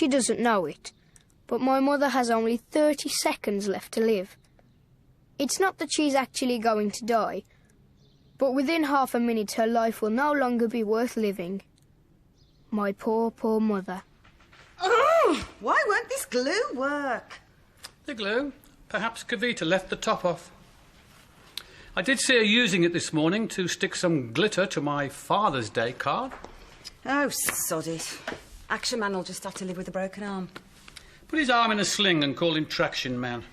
She doesn't know it, but my mother has only 30 seconds left to live. It's not that she's actually going to die, but within half a minute her life will no longer be worth living. My poor, poor mother. Oh, why won't this glue work? The glue? Perhaps Kavita left the top off. I did see her using it this morning to stick some glitter to my Father's Day card. Oh, sod it. Action Man will just have to live with a broken arm. Put his arm in a sling and call him Traction Man.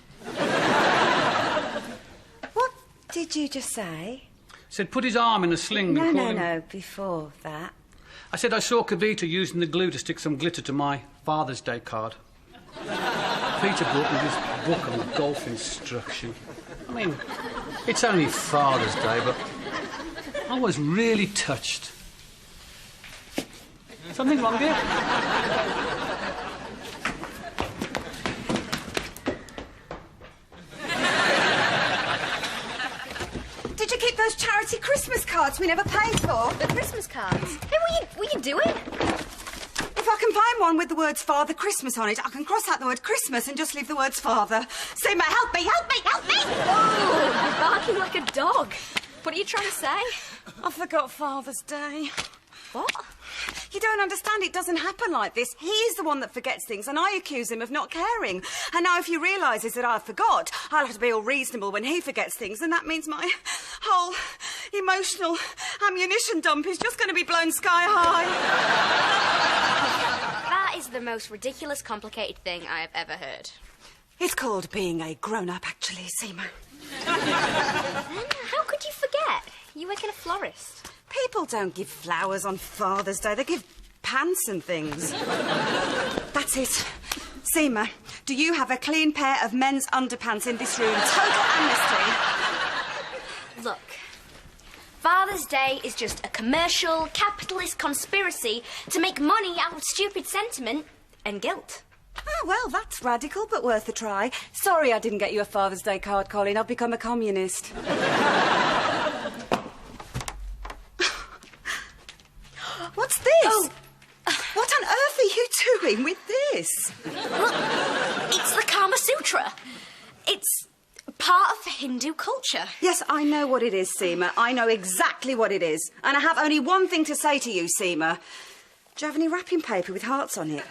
What did you just say? Said put his arm in a sling and call him... No, before that. I said I saw Kavita using the glue to stick some glitter to my Father's Day card. Peter brought me this book on golf instruction. I mean, it's only Father's Day, but I was really touched. Something wrong here? Did you keep those charity Christmas cards we never paid for? The Christmas cards? Hey, what are you doing? If I can find one with the words Father Christmas on it, I can cross out the word Christmas and just leave the words Father. Seema, help me, help me, help me! Oh, you're barking like a dog. What are you trying to say? I forgot Father's Day. What? You don't understand, it doesn't happen like this. He's the one that forgets things, and I accuse him of not caring. And now if he realises that I forgot, I'll have to be all reasonable when he forgets things, and that means my whole emotional ammunition dump is just going to be blown sky high. That is the most ridiculous, complicated thing I have ever heard. It's called being a grown-up, actually, Seema. How could you forget? You work in a florist. People don't give flowers on Father's Day. They give pants and things. That's it. Seema, do you have a clean pair of men's underpants in this room? Total amnesty. Look, Father's Day is just a commercial, capitalist conspiracy to make money out of stupid sentiment and guilt. Oh, well, that's radical, but worth a try. Sorry I didn't get you a Father's Day card, Colin. I've become a communist. What's this? Oh. What on earth are you doing with this? Look, it's the Kama Sutra. It's part of Hindu culture. Yes, I know what it is, Seema. I know exactly what it is. And I have only one thing to say to you, Seema. Do you have any wrapping paper with hearts on it?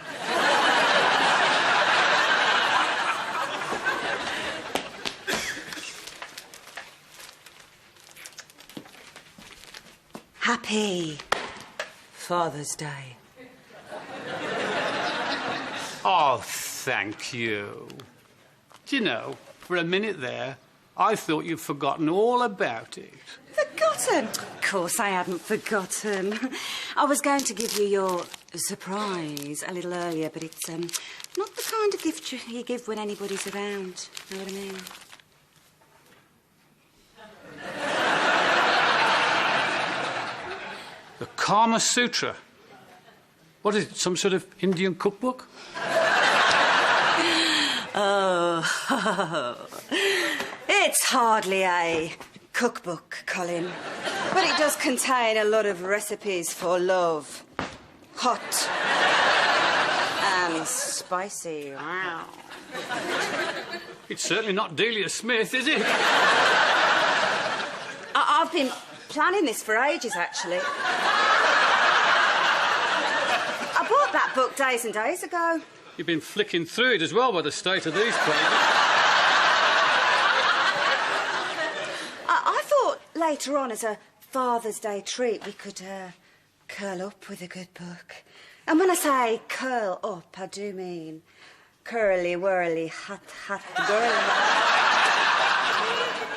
Happy Father's Day. Oh, thank you. Do you know, for a minute there, I thought you'd forgotten all about it. Forgotten? Of course I hadn't forgotten. I was going to give you your surprise a little earlier, but it's not the kind of gift you give when anybody's around. Know what I mean? The Kama Sutra. What is it, some sort of Indian cookbook? Oh, it's hardly a cookbook, Colin. But it does contain a lot of recipes for love. Hot and spicy. Wow. It's certainly not Delia Smith, is it? I've been planning this for ages, actually. I bought that book days and days ago. You've been flicking through it as well by the state of these pages. I thought later on, as a Father's Day treat, we could curl up with a good book. And when I say curl up, I do mean curly, whirly, hot, hot girl.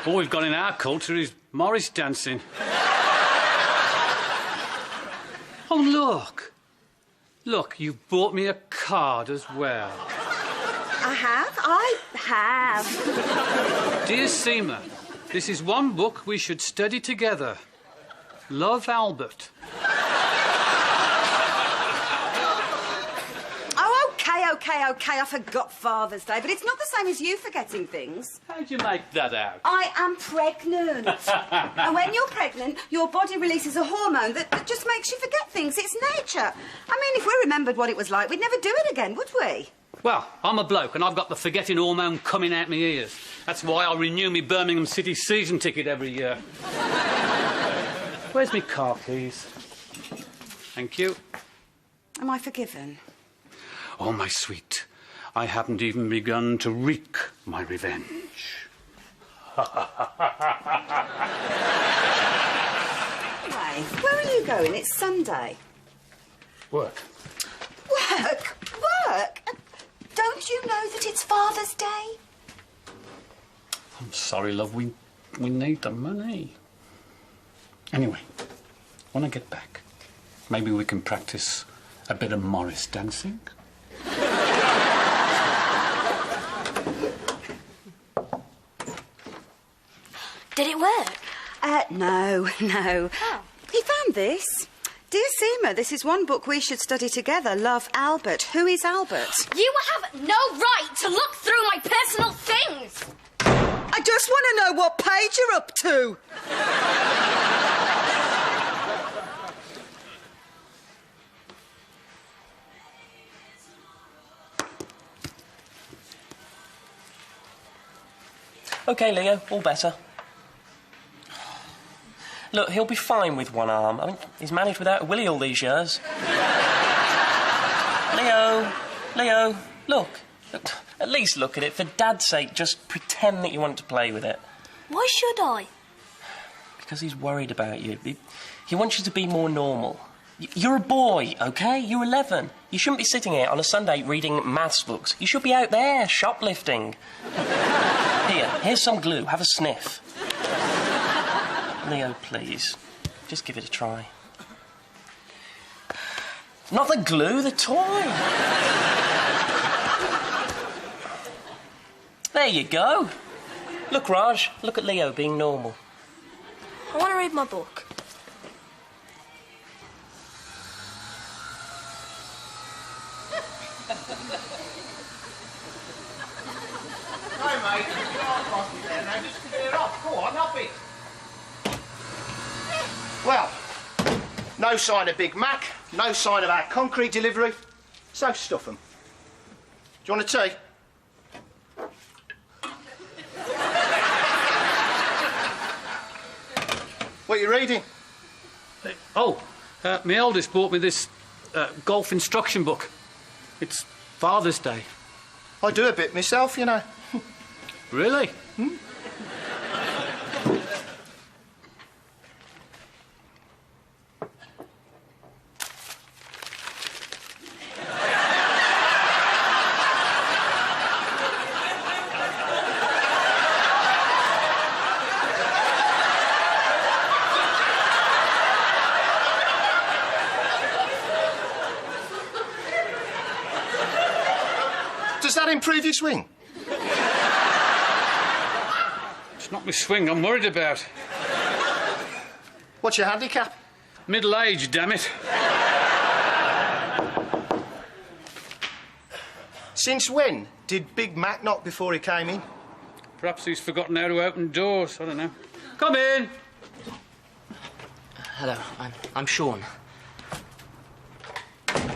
All we've got in our culture is Morris dancing. Oh, look. Look, you bought me a card as well. I have. Dear Seema, this is one book we should study together. Love, Albert. Oh, OK, I forgot Father's Day, but it's not the same as you forgetting things. How'd you make that out? I am pregnant. And when you're pregnant, your body releases a hormone that just makes you forget things. It's nature. I mean, if we remembered what it was like, we'd never do it again, would we? Well, I'm a bloke and I've got the forgetting hormone coming out my ears. That's why I renew me Birmingham City season ticket every year. Where's my car, please? Thank you. Am I forgiven? Oh, my sweet, I haven't even begun to wreak my revenge. Hey, where are you going? It's Sunday. Work. Work? Work? Don't you know that it's Father's Day? I'm sorry, love, we need the money. Anyway, when I get back, maybe we can practice a bit of Morris dancing. Did it work? No. Oh. He found this. Dear Seema, this is one book we should study together. Love, Albert. Who is Albert? You have no right to look through my personal things! I just want to know what page you're up to. OK, Leo, all better. Look, he'll be fine with one arm. I mean, he's managed without a willy all these years. Leo, look. At least look at it. For Dad's sake, just pretend that you want to play with it. Why should I? Because he's worried about you. He wants you to be more normal. You're a boy, OK? You're 11. You shouldn't be sitting here on a Sunday reading maths books. You should be out there shoplifting. Here's some glue. Have a sniff. Leo, please. Just give it a try. Not the glue, the toy. There you go. Look, Raj. Look at Leo being normal. I want to read my book. Hi, mate. You can't cross me there now. Just clear off. Go on, up it. Well, no sign of Big Mac, no sign of our concrete delivery, so stuff 'em. Do you want a tea? What are you reading? My eldest bought me this golf instruction book. It's Father's Day. I do a bit myself, you know. Really? Does that improve your swing? It's not my swing I'm worried about. What's your handicap? Middle age, damn it. Since when did Big Mac knock before he came in? Perhaps he's forgotten how to open doors. I don't know. Come in. Hello, I'm Sean.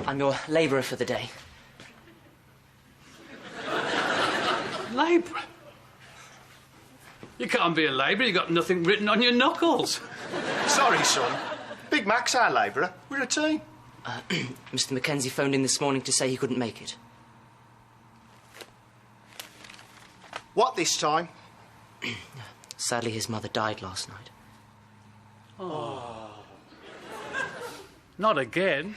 I'm your labourer for the day. Labourer? You can't be a labourer. You've got nothing written on your knuckles. Sorry, son. Big Mac's our labourer. We're a team. Mr. Mackenzie phoned in this morning to say he couldn't make it. What this time? Sadly, his mother died last night. Oh. Not again.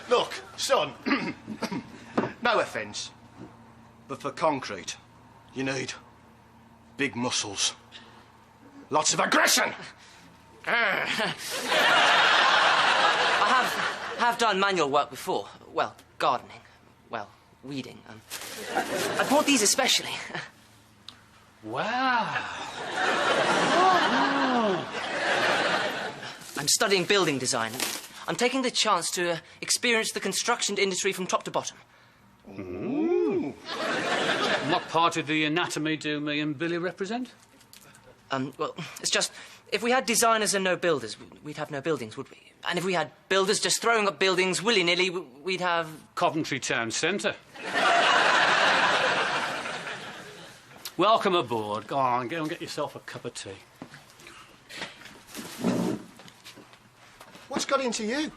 Look, son, no offence, but for concrete, you need big muscles. Lots of aggression. I have done manual work before. Well, gardening. Well, weeding. I bought these especially. Wow. I'm studying building design. I'm taking the chance to experience the construction industry from top to bottom. Ooh. What part of the anatomy do me and Billy represent? Well, it's just, if we had designers and no builders, we'd have no buildings, would we? And if we had builders just throwing up buildings willy-nilly, we'd have... Coventry Town Centre. Welcome aboard. Go on, go and get yourself a cup of tea. What's got into you?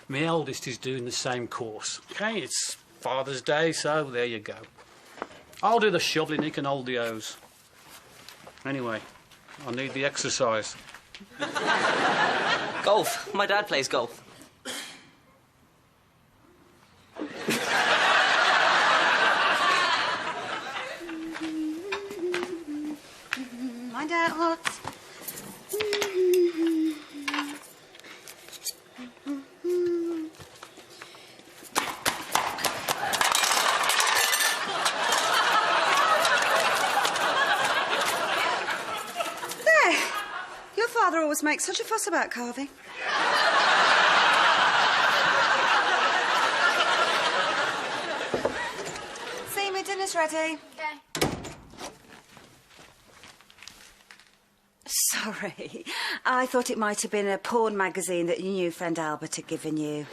My eldest is doing the same course. OK, it's Father's Day, so there you go. I'll do the shoveling, he can hold the hose. Anyway, I need the exercise. Golf. My dad plays golf. Find out what. There. Your father always makes such a fuss about carving. See, my dinner's ready. Okay. Sorry. I thought it might have been a porn magazine that your new friend Albert had given you.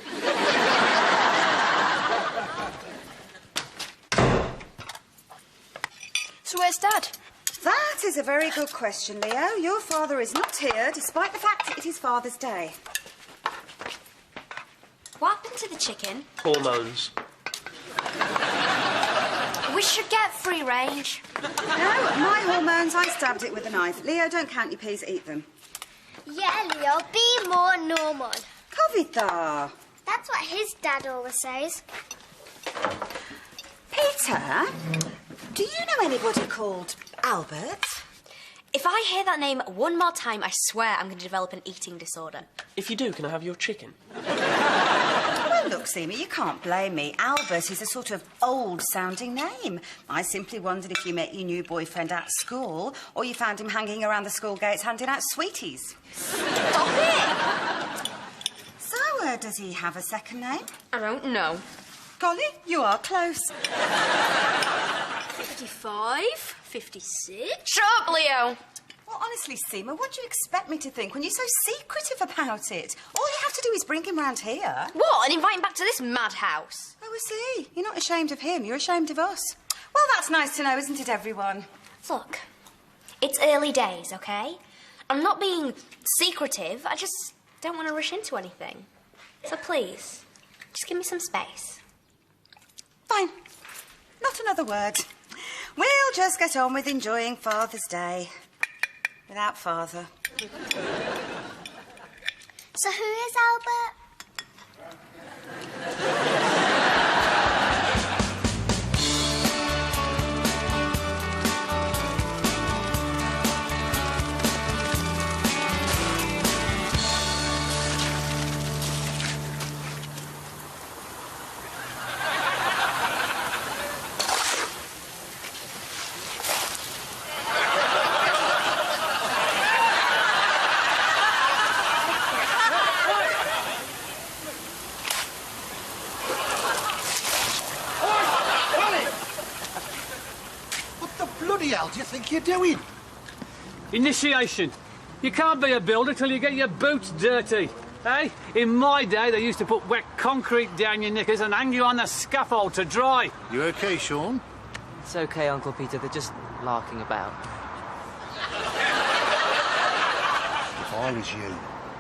So where's Dad? That is a very good question, Leo. Your father is not here, despite the fact it is Father's Day. What happened to the chicken? Hormones. We should get free range. No, my hormones, I stabbed it with a knife. Leo, don't count your peas, eat them. Yeah, Leo, be more normal. Kavitha. That's what his dad always says. Peter, do you know anybody called Albert? If I hear that name one more time, I swear I'm going to develop an eating disorder. If you do, can I have your chicken? Well, look, Seema, you can't blame me. Albert is a sort of old-sounding name. I simply wondered if you met your new boyfriend at school or you found him hanging around the school gates handing out sweeties. Stop it! So, does he have a second name? I don't know. Golly, you are close. 55? 56? Shut up, Leo! Well, honestly, Seema, what do you expect me to think when you're so secretive about it? All you have to do is bring him round here. What, and invite him back to this madhouse? Oh, I see. You're not ashamed of him, you're ashamed of us. Well, that's nice to know, isn't it, everyone? Look, it's early days, OK? I'm not being secretive, I just don't want to rush into anything. So please, just give me some space. Fine. Not another word. We'll just get on with enjoying Father's Day. Without Father. So who is Albert? Bloody hell do you think you're doing? Initiation. You can't be a builder till you get your boots dirty. Eh? In my day, they used to put wet concrete down your knickers and hang you on the scaffold to dry. You okay, Sean? It's okay, Uncle Peter. They're just larking about. If I was you,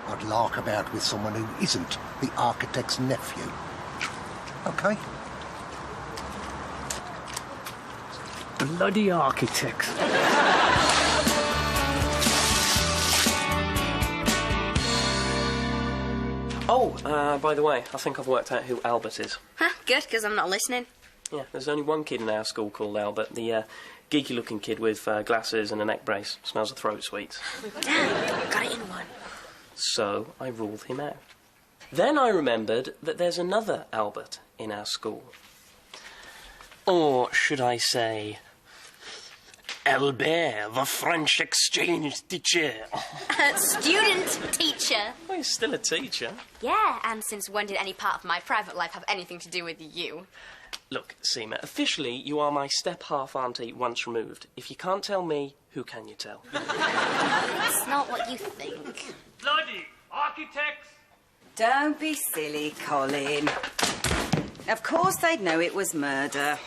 I'd lark about with someone who isn't the architect's nephew. Okay? Bloody architects. Oh, by the way, I think I've worked out who Albert is. Huh, good, because I'm not listening. Yeah, there's only one kid in our school called Albert, the geeky-looking kid with glasses and a neck brace. Smells of throat sweets. Damn, got it in one. So I ruled him out. Then I remembered that there's another Albert in our school. Or should I say, Albert, the French exchange teacher. Student teacher. Well, you're still a teacher. Yeah, and since when did any part of my private life have anything to do with you? Look, Seema, officially you are my step-half auntie once removed. If you can't tell me, who can you tell? It's not what you think. Bloody architects! Don't be silly, Colin. Of course they'd know it was murder.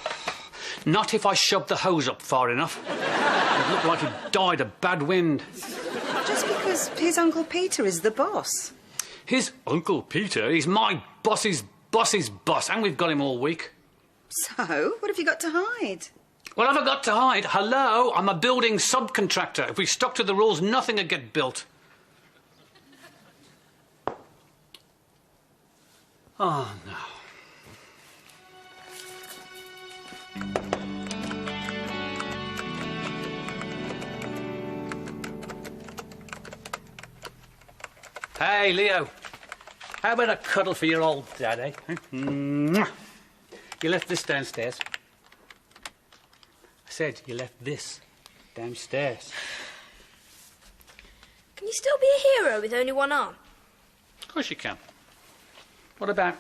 Not if I shoved the hose up far enough. It looked like he died of bad wind. Just because his Uncle Peter is the boss. His Uncle Peter is my boss's boss's boss, and we've got him all week. So, what have you got to hide? What have I got to hide? Hello, I'm a building subcontractor. If we stuck to the rules, nothing would get built. Oh, no. Hey, Leo. How about a cuddle for your old dad, eh? You left this downstairs. I said you left this downstairs. Can you still be a hero with only one arm? Of course you can. What about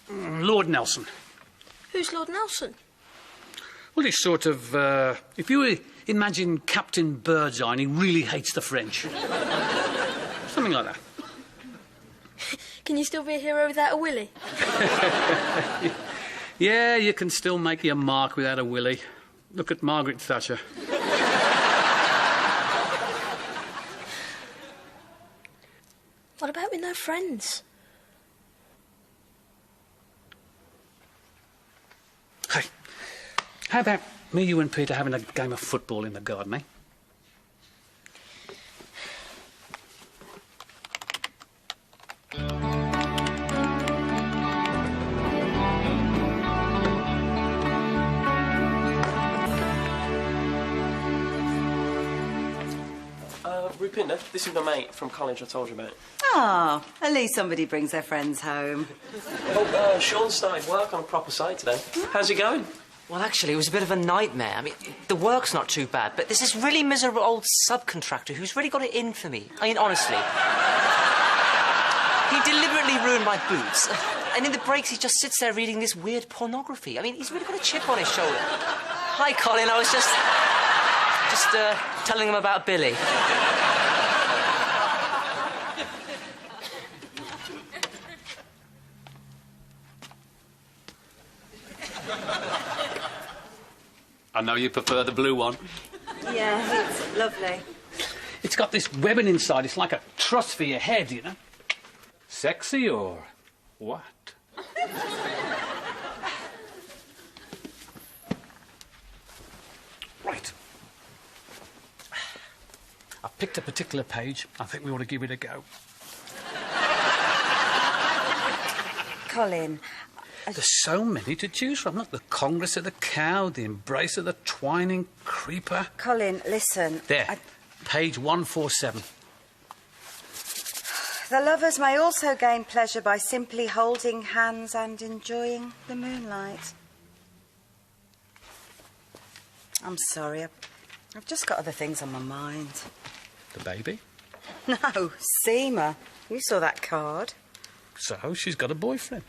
Lord Nelson? Who's Lord Nelson? Well, he's sort of, if you imagine Captain Birdseye and he really hates the French. Something like that. Can you still be a hero without a willy? Yeah, you can still make your mark without a willy. Look at Margaret Thatcher. What about with no friends? Hey, how about me, you and Peter having a game of football in the garden, eh? Rupinder, this is my mate from college I told you about. Ah, at least somebody brings their friends home. Oh, Sean started work on a proper site today. How's it going? Well, actually, it was a bit of a nightmare. I mean, the work's not too bad, but there's this really miserable old subcontractor who's really got it in for me. I mean, honestly. He deliberately ruined my boots. And in the breaks, he just sits there reading this weird pornography. I mean, he's really got a chip on his shoulder. Hi, Colin. I was just telling him about Billy. I know you prefer the blue one. Yeah, it's lovely. It's got this webbing inside. It's like a truss for your head, you know. Sexy or what? Right. I've picked a particular page. I think we ought to give it a go. Colin... There's so many to choose from. Look, the Congress of the Cow, the Embrace of the Twining Creeper. Colin, listen... There, page 147. The lovers may also gain pleasure by simply holding hands and enjoying the moonlight. I'm sorry, I've just got other things on my mind. The baby? No, Seema. You saw that card. So, she's got a boyfriend.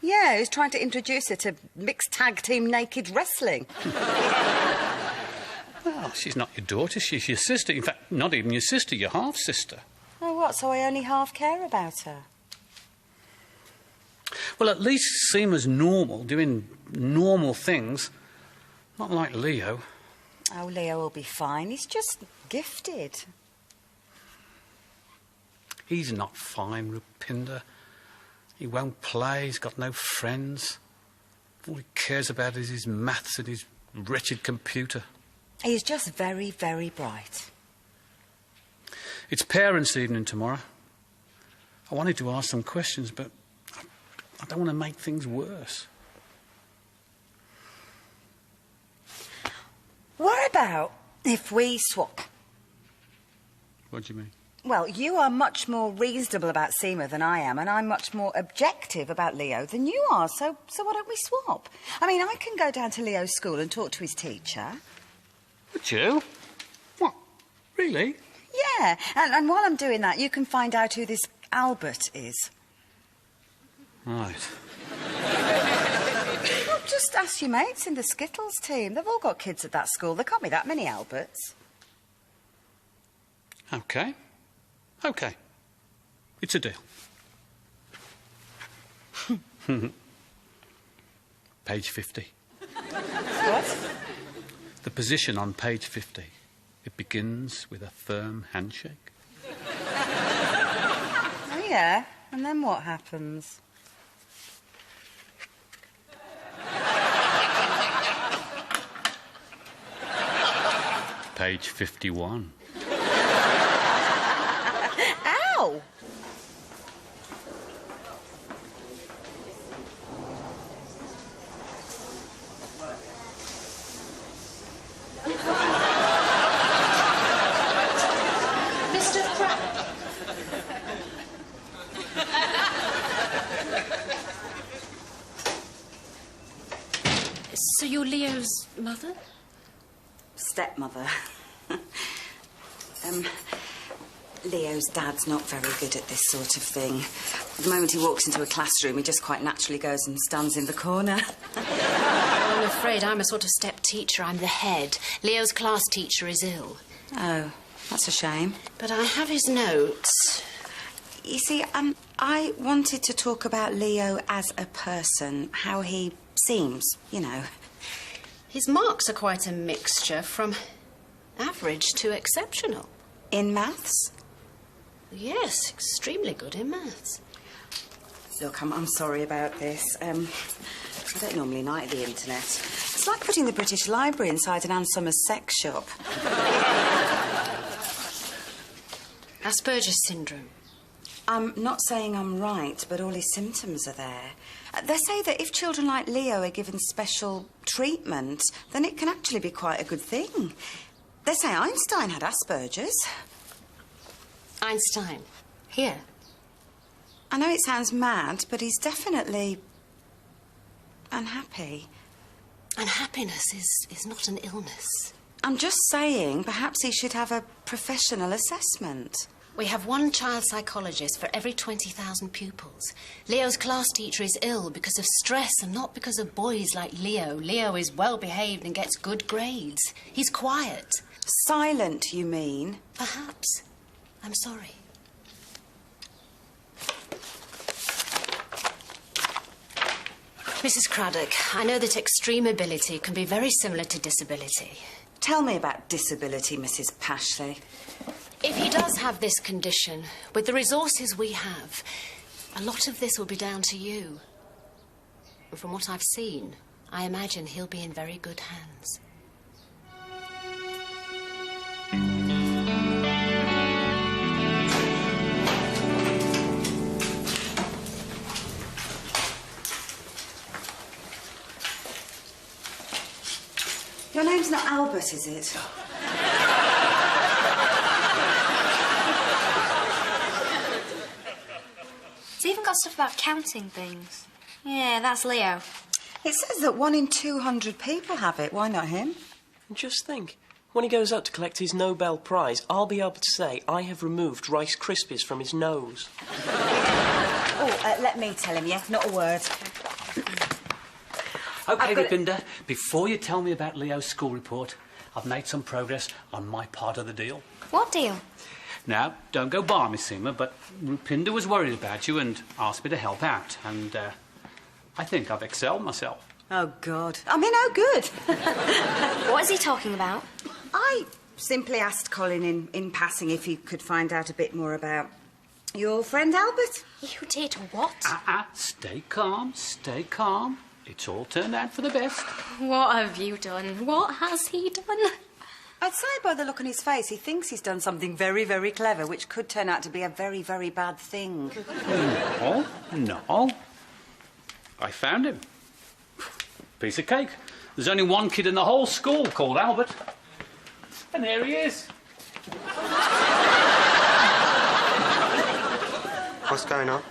Yeah, who's trying to introduce her to mixed tag team naked wrestling. Well, she's not your daughter, she's your sister. In fact, not even your sister, your half-sister. Oh, what, so I only half care about her? Well, at least Seema's normal, doing normal things. Not like Leo. Oh, Leo will be fine. He's just gifted. He's not fine, Rupinder. He won't play, he's got no friends. All he cares about is his maths and his wretched computer. He's just very, very bright. It's parents' evening tomorrow. I wanted to ask some questions, but I don't want to make things worse. What about if we swap? What do you mean? Well, you are much more reasonable about Seema than I am, and I'm much more objective about Leo than you are, so why don't we swap? I mean, I can go down to Leo's school and talk to his teacher. Would you? What? Really? Yeah, and while I'm doing that, you can find out who this Albert is. Right. Well, just ask your mates in the Skittles team. They've all got kids at that school. There can't be that many Alberts. OK. OK. It's a deal. Page 50. What? The position on page 50. It begins with a firm handshake. Oh, yeah? And then what happens? Page 51. Ow! Mr. Pratt. So you're Leo's mother? Stepmother. Leo's dad's not very good at this sort of thing. The moment he walks into a classroom, he just quite naturally goes and stands in the corner. I'm afraid I'm a sort of step teacher. I'm the head. Leo's class teacher is ill. Oh, that's a shame. But I have his notes. You see, I wanted to talk about Leo as a person, how he seems, you know. His marks are quite a mixture, from average to exceptional. In maths? Yes, extremely good in maths. Look, I'm sorry about this. I don't normally like the internet. It's like putting the British Library inside an Ann Summers sex shop. Asperger's syndrome. I'm not saying I'm right, but all his symptoms are there. They say that if children like Leo are given special treatment, then it can actually be quite a good thing. They say Einstein had Asperger's. Einstein. Here. I know it sounds mad, but he's definitely unhappy. Unhappiness is not an illness. I'm just saying, perhaps he should have a professional assessment. We have one child psychologist for every 20,000 pupils. Leo's class teacher is ill because of stress and not because of boys like Leo. Leo is well-behaved and gets good grades. He's quiet. Silent, you mean? Perhaps. I'm sorry. Mrs. Craddock, I know that extreme ability can be very similar to disability. Tell me about disability, Mrs. Pashley. If he does have this condition, with the resources we have, a lot of this will be down to you. And from what I've seen, I imagine he'll be in very good hands. Your name's not Albert, is it? It's even got stuff about counting things. Yeah, that's Leo. It says that 1 in 200 people have it. Why not him? And just think, when he goes out to collect his Nobel Prize, I'll be able to say I have removed Rice Krispies from his nose. Let me tell him, yeah? Not a word. OK, Rupinder, before you tell me about Leo's school report, I've made some progress on my part of the deal. What deal? Now, don't go bar me, Seema, but Rupinder was worried about you and asked me to help out, and I think I've excelled myself. Oh, God. I mean, oh, good. What is he talking about? I simply asked Colin in passing if he could find out a bit more about your friend Albert. You did what? Stay calm, stay calm. It's all turned out for the best. What have you done? What has he done? I'd say by the look on his face, he thinks he's done something very, very clever, which could turn out to be a very, very bad thing. No. I found him. Piece of cake. There's only one kid in the whole school called Albert. And there he is. What's going on?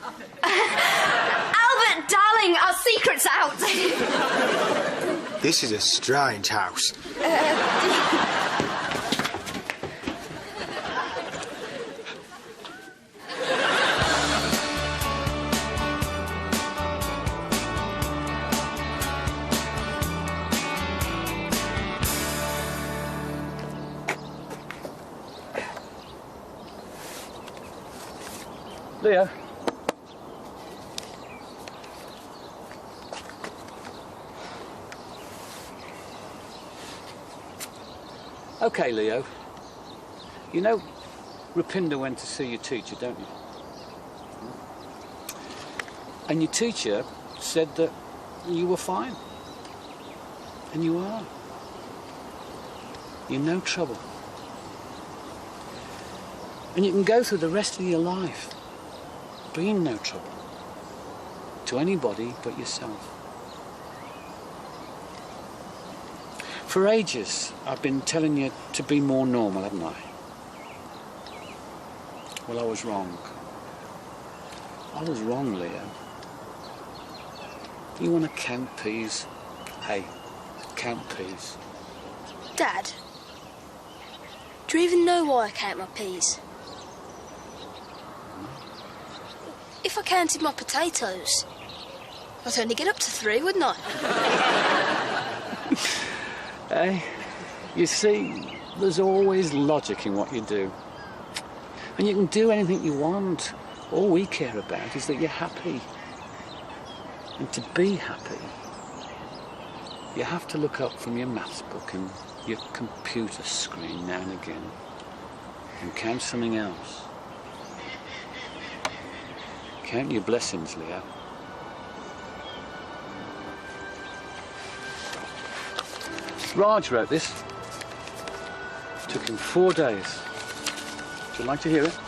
Albert, darling, our secret's out. This is a strange house. Leo. OK, Leo. You know, Rupinder went to see your teacher, don't you? And your teacher said that you were fine. And you are. You're no trouble. And you can go through the rest of your life being no trouble to anybody but yourself. For ages, I've been telling you to be more normal, haven't I? Well, I was wrong. I was wrong, Leo. You want to count peas? Hey, count peas. Dad, do you even know why I count my peas? If I counted my potatoes, I'd only get up to 3, wouldn't I? Hey, you see, there's always logic in what you do. And you can do anything you want. All we care about is that you're happy. And to be happy, you have to look up from your maths book and your computer screen now and again and count something else. Count your blessings, Leo. Raj wrote this. Took him 4 days. Would you like to hear it?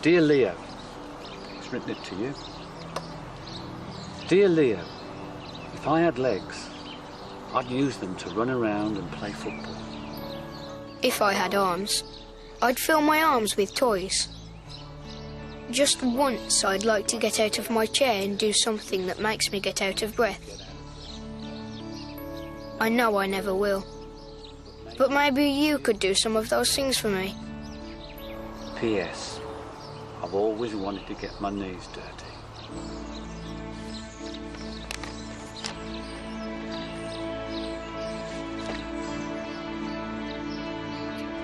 Dear Leo. He's written it to you. Dear Leo, if I had legs, I'd use them to run around and play football. If I had arms, I'd fill my arms with toys. Just once I'd like to get out of my chair and do something that makes me get out of breath. I know I never will. But maybe you could do some of those things for me. P.S. I've always wanted to get my knees dirty.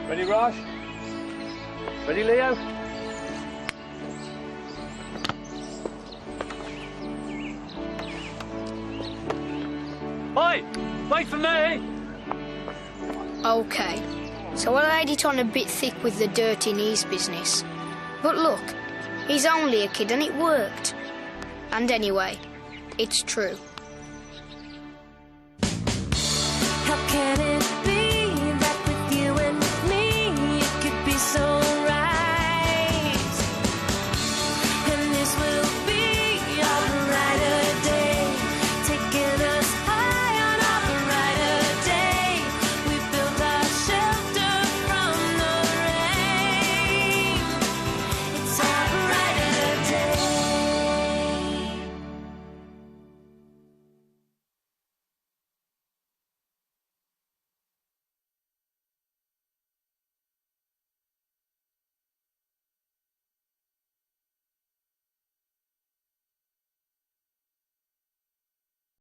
Ready, Raj? Ready, Leo? Oi! Wait for me! OK, so I laid it on a bit thick with the dirty knees business. But look, he's only a kid and it worked. And anyway, it's true. How can it